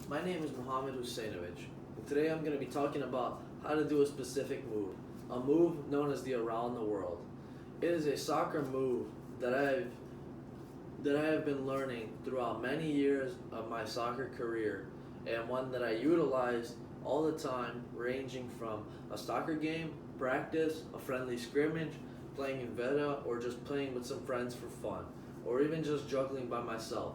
My name is Muhammad Husainovich, and today I'm going to be talking about how to do a specific move, a move known as the around the world. It is a soccer move that I have been learning throughout many years of my soccer career, and one that I utilize all the time, ranging from a soccer game, practice, a friendly scrimmage, playing in Veta, or just playing with some friends for fun, or even just juggling by myself.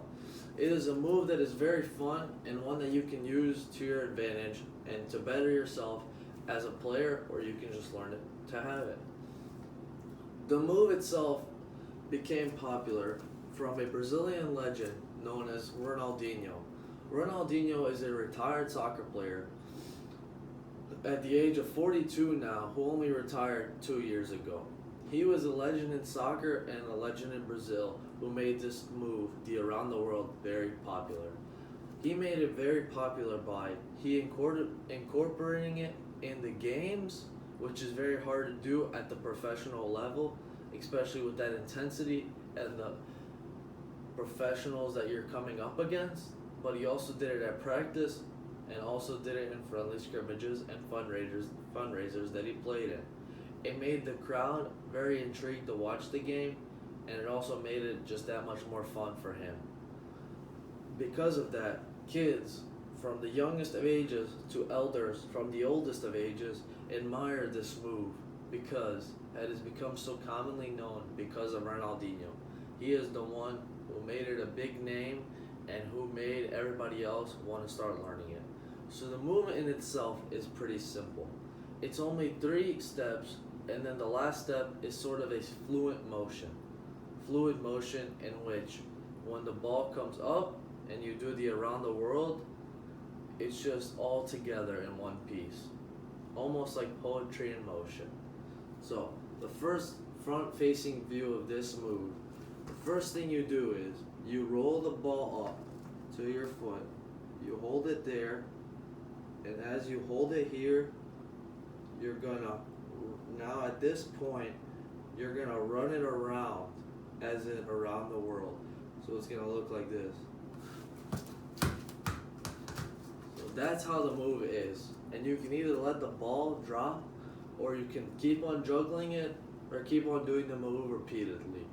It is a move that is very fun and one that you can use to your advantage and to better yourself as a player, or you can just learn it to have it. The move itself became popular from a Brazilian legend known as Ronaldinho. Ronaldinho is a retired soccer player at the age of 42 now, who only retired 2 years ago. He was a legend in soccer and a legend in Brazil who made this move, the around the world, very popular. He made it very popular by incorporating it in the games, which is very hard to do at the professional level, especially with that intensity and the professionals that you're coming up against. But he also did it at practice and also did it in friendly scrimmages and fundraisers that he played in. It made the crowd very intrigued to watch the game, and it also made it just that much more fun for him. Because of that, kids from the youngest of ages to elders from the oldest of ages admire this move because it has become so commonly known because of Ronaldinho. He is the one who made it a big name and who made everybody else want to start learning it. So the movement in itself is pretty simple. It's only 3 steps, and then the last step is sort of a fluid motion. Fluid motion in which when the ball comes up and you do the around the world, it's just all together in one piece. Almost like poetry in motion. So the first front facing view of this move, the first thing you do is you roll the ball up to your foot, you hold it there, and as you hold it here, you're gonna, now at this point, you're gonna run it around as in around the world. So it's gonna look like this. So that's how the move is. And you can either let the ball drop, or you can keep on juggling it, or keep on doing the move repeatedly.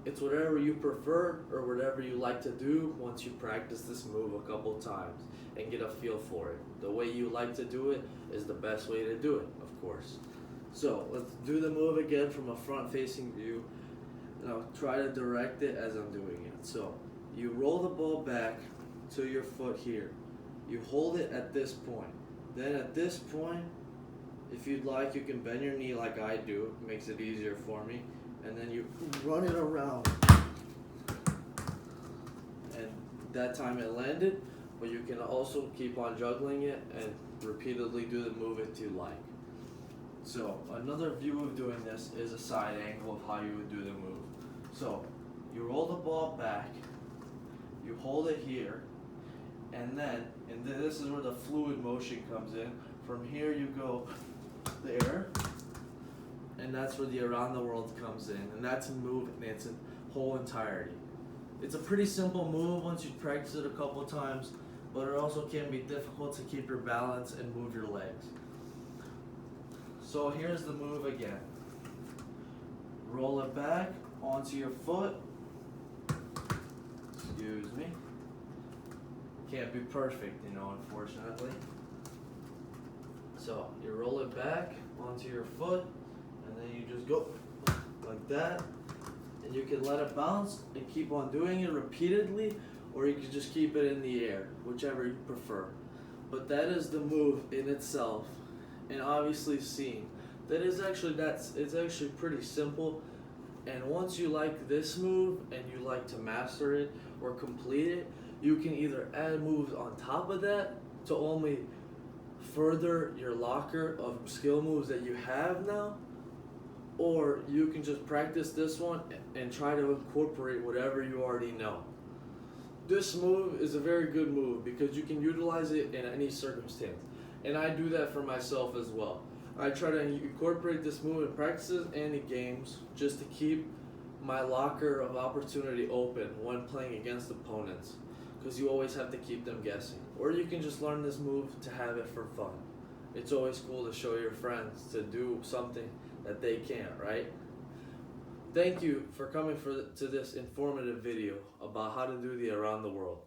It's whatever you prefer or whatever you like to do once you practice this move a couple times and get a feel for it. The way you like to do it is the best way to do it, of course. So let's do the move again from a front facing view, and I'll try to direct it as I'm doing it. So you roll the ball back to your foot here. You hold it at this point. Then at this point, if you'd like, you can bend your knee like I do. It makes it easier for me. And then you run it around. And that time it landed, but you can also keep on juggling it and repeatedly do the move if you like. So another view of doing this is a side angle of how you would do the move. So you roll the ball back, you hold it here, and then this is where the fluid motion comes in. From here you go there, and that's where the around the world comes in, and that's a move in its whole entirety. It's a pretty simple move once you practice it a couple times, but it also can be difficult to keep your balance and move your legs. So here's the move again. Roll it back onto your foot. Excuse me. Can't be perfect, unfortunately. So you roll it back onto your foot, and then you just go like that, and you can let it bounce and keep on doing it repeatedly, or you can just keep it in the air, whichever you prefer. But that is the move in itself, and obviously seen. It's actually pretty simple, and once you like this move and you like to master it or complete it, you can either add moves on top of that to only further your locker of skill moves that you have now, or you can just practice this one and try to incorporate whatever you already know. This move is a very good move because you can utilize it in any circumstance, and I do that for myself as well. I try to incorporate this move in practices and in games just to keep my locker of opportunity open when playing against opponents. because you always have to keep them guessing. Or you can just learn this move to have it for fun. It's always cool to show your friends to do something that they can't, right? Thank you for coming to this informative video about how to do the around the world.